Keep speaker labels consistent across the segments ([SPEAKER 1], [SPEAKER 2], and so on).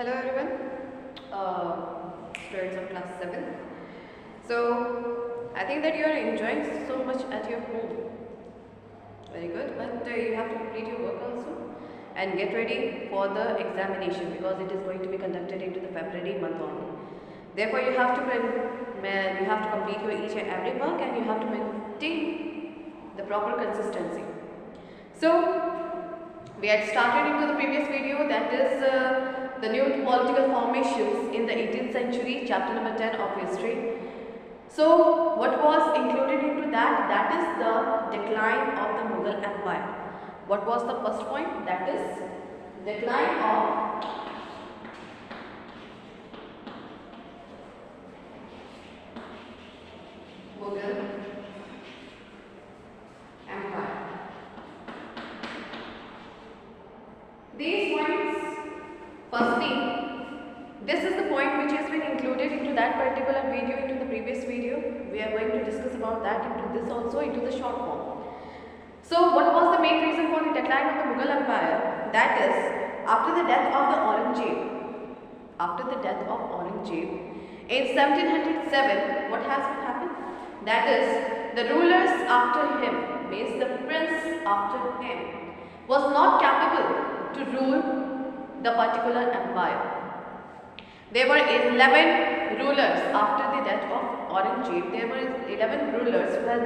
[SPEAKER 1] Hello everyone, students of class 7. So, I think that you are enjoying so much at your home. Very good, but you have to complete your work also and get ready for the examination because it is going to be conducted into the February month only. Therefore, you have to complete your each and every work and you have to maintain the proper consistency. So, we had started into the previous video, that is the new political formations in the 18th century, chapter number 10 of history. So what was included into that? That is the decline of the Mughal Empire. What was the first point? That is decline of Mughal Empire. These points, firstly, this is the point which has been included into that particular video, into the previous video. We are going to discuss about that into this also, into the short form. So, what was the main reason for the decline of the Mughal Empire? That is, after the death of the Aurangzeb, in 1707, what has happened? That is, the rulers after him, means the prince after him, was not capable to rule the particular empire. There were 11 rulers after the death of Aurangzeb. There were 11 rulers who had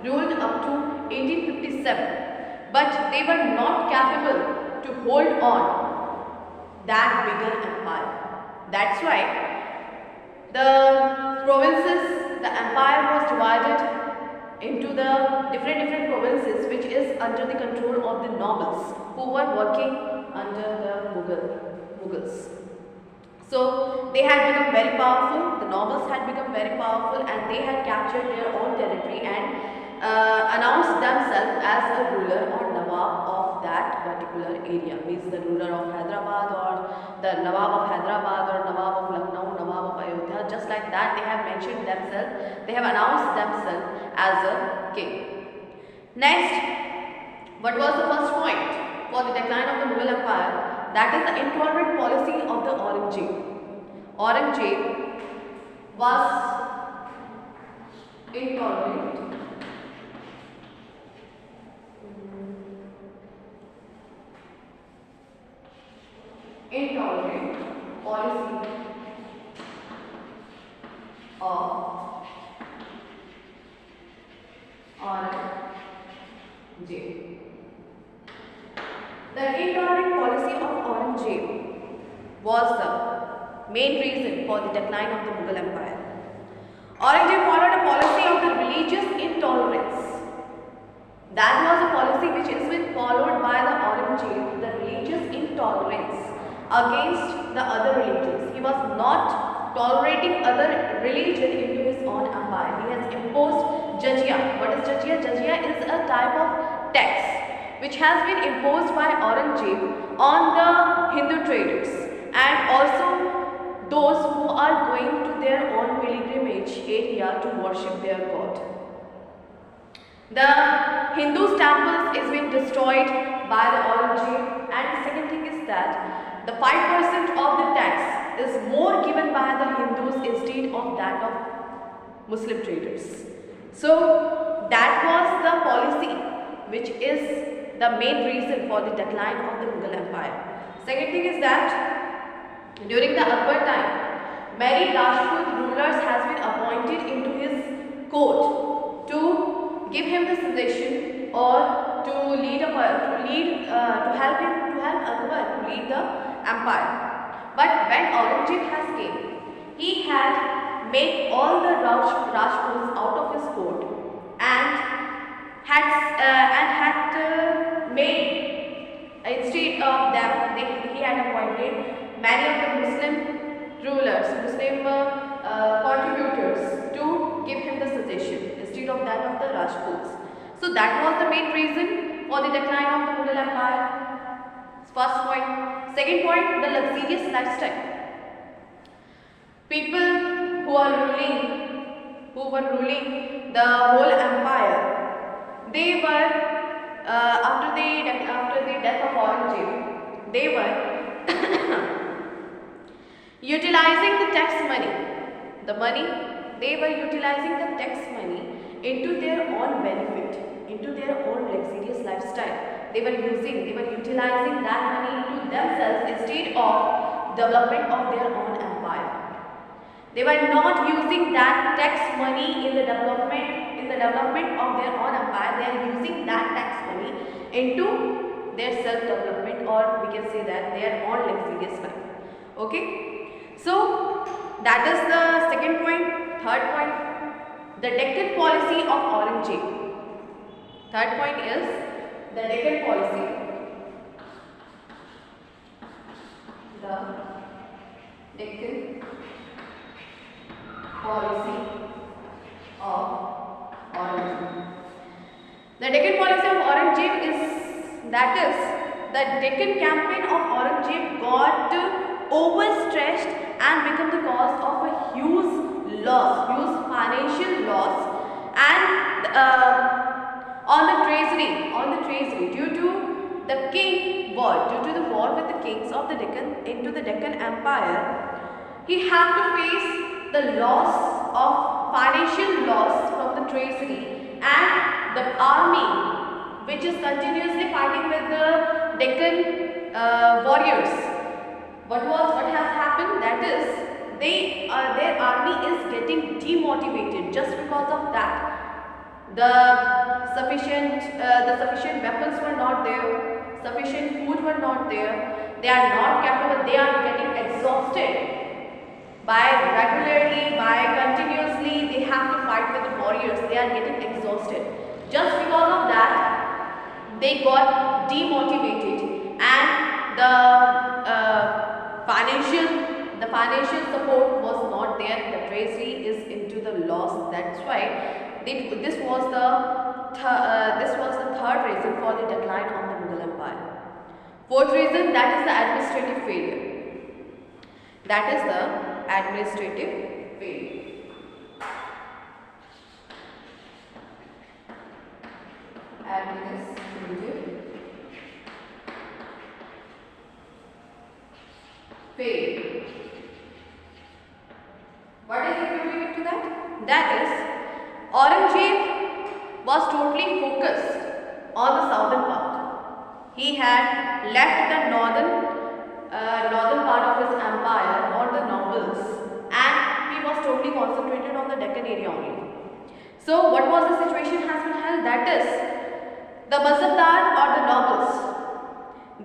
[SPEAKER 1] ruled up to 1857, but they were not capable to hold on that bigger empire. That's why the provinces, the empire was divided into the different provinces which is under the control of the nobles who were working under the Mughals. So they had become very powerful, the nobles had become very powerful and they had captured their own territory and announced themselves as a ruler or Nawab of that particular area, means the ruler of Hyderabad or the Nawab of Hyderabad or Nawab of Lucknow, Nawab of Ayodhya. Just like that, they have mentioned themselves, they have announced themselves as a king. Next, what was the first point for the decline of the Mughal Empire? That is the intolerant policy of the Aurangzeb. Aurangzeb was intolerant policy of Aurangzeb. The intolerant policy of Aurangzeb was the main reason for the decline of the Mughal Empire. Aurangzeb followed a policy of the religious intolerance. That was a policy which has been followed by the Aurangzeb, the religious intolerance against the other religions. He was not tolerating other religion into his own empire. He has imposed jizya. What is jizya? Jizya is a type of tax which has been imposed by Aurangzeb on the Hindu traders and also those who are going to their own pilgrimage area to worship their god. The Hindu temples is being destroyed by the Aurangzeb, and the second thing is that the 5% of the tax is more given by the Hindus instead of that of Muslim traders. So that was the policy which is the main reason for the decline of the Mughal Empire. Second thing is that during the Akbar time, many Rajput rulers has been appointed into his court to give him the suggestion or to help Akbar to lead the empire. But when Aurangzeb has came, he had made all the Rajputs out of his court and had made, instead of them, he had appointed many of the Muslim rulers, Muslim contributors to give him the suggestion instead of that of the Rajputs. So that was the main reason for the decline of the Mughal Empire. First point. Second point, the luxurious lifestyle. People who were ruling the whole empire, they were after the death of Aurangzeb, they were utilizing the tax money. The money, they were utilizing the tax money into their own benefit, into their own luxurious lifestyle. They were utilizing that money into themselves instead of development of their own empire. They were not using that tax money in the development of their own empire. They are using that tax money into their self-development, or we can say that their own luxurious life. Okay, so that is the second point. Third point, the Deccan policy of Aurangzeb. Third point is the Deccan policy. The Deccan policy of Aurangzeb. The Deccan policy of Aurangzeb is, that is, the Deccan campaign of Aurangzeb got overstretched and become the cause of a huge financial loss, and on the treasury due to the war with the kings of the Deccan into the Deccan Empire. He had to face the loss of financial loss from the treasury and the army, which is continuously fighting with the Deccan warriors. What has happened? That is, their army is getting demotivated just because of that. The sufficient weapons were not there, sufficient food were not there. They are not capable. They are getting exhausted continuously. They have to fight with the warriors. They are getting exhausted. Just because of that, they got demotivated, and the financial support was not there. The treasury is into the loss. That's why this was the third reason for the decline of the Mughal Empire. Fourth reason, that is the administrative failure. That is the administrative failure. Administrative failure. What is equivalent to that? That is, Aurangzeb was totally focused on the southern part. He had left the northern part of his empire on the nobles, and he was totally concentrated on the Deccan area only. So what was the situation has been held? That is, the Mansabdar or the nobles,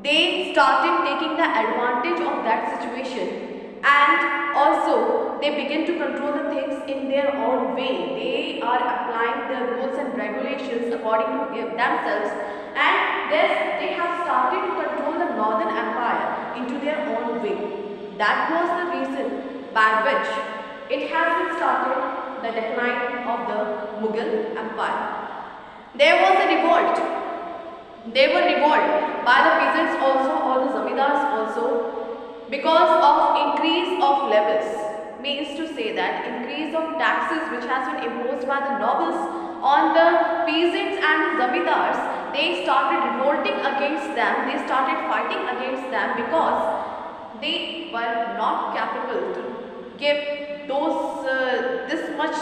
[SPEAKER 1] they started taking the advantage of that situation, and also they begin to control the things in their own way. They are applying the rules and regulations according to themselves, and they have started to control the northern empire into their own way. That was the reason by which it has been started the decline of the Mughal Empire. There was a revolt. They were revolted by the peasants also, or the zamindars also, because of increase of levels. Means to say that increase of taxes which has been imposed by the nobles on the peasants and the zamindars. They started revolting against them. They started fighting against them because they were not capable to give those this much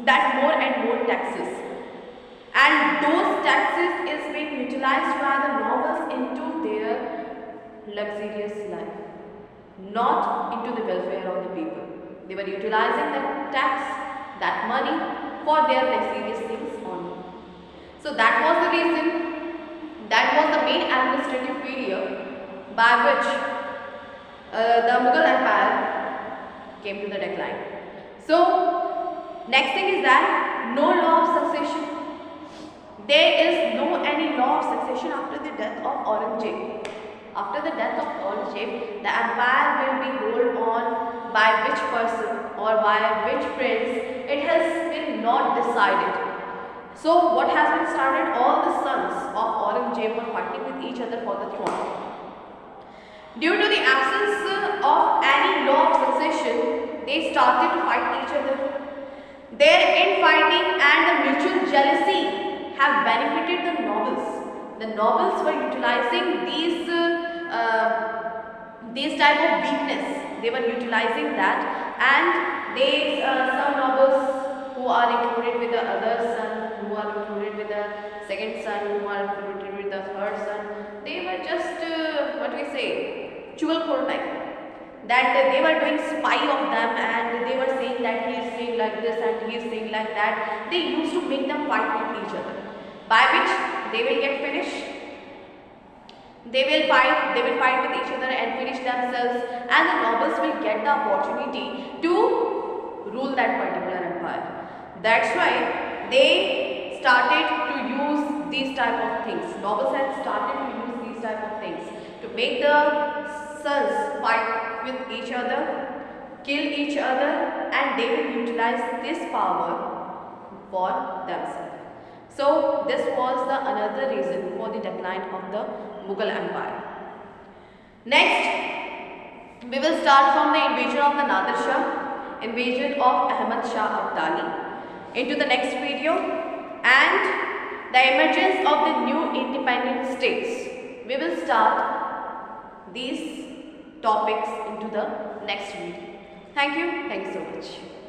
[SPEAKER 1] that more and more taxes. And those taxes is being utilized by the nobles into their luxurious life, not into the welfare of the people. They were utilizing that tax, that money for their luxurious things only. So that was the reason, that was the main administrative failure by which the Mughal Empire came to the decline. So next thing is that no law of succession. There is no any law of succession after the death of Aurangzeb. After the death of Aurangzeb, the empire will be ruled on by which person or by which prince. It has been not decided. So what has been started? All the sons of Aurangzeb were fighting with each other for the throne. Due to the absence of any law of succession, they started to fight each other. Their infighting and the mutual jealousy have benefited the nobles. The nobles were utilizing this type of weakness, they were utilizing that, and they some nobles who are included with the other son, who are included with the second son, who are included with the third son, they were just what we say, chulkhor type, that they were doing spy of them, and they were saying that he is saying like this and he is saying like that. They used to make them fight with each other, by which they will get finished. They will fight with each other and finish themselves, and the nobles will get the opportunity to rule that particular empire. That's why they started to use these type of things. Nobles had started to use these type of things to make the sons fight with each other, kill each other, and they will utilize this power for themselves. So this was the another reason for the decline of the Mughal Empire. Next, we will start from the invasion of the Nadir Shah, invasion of Ahmad Shah Abdali into the next video, and the emergence of the new independent states. We will start these topics into the next video. Thank you so much.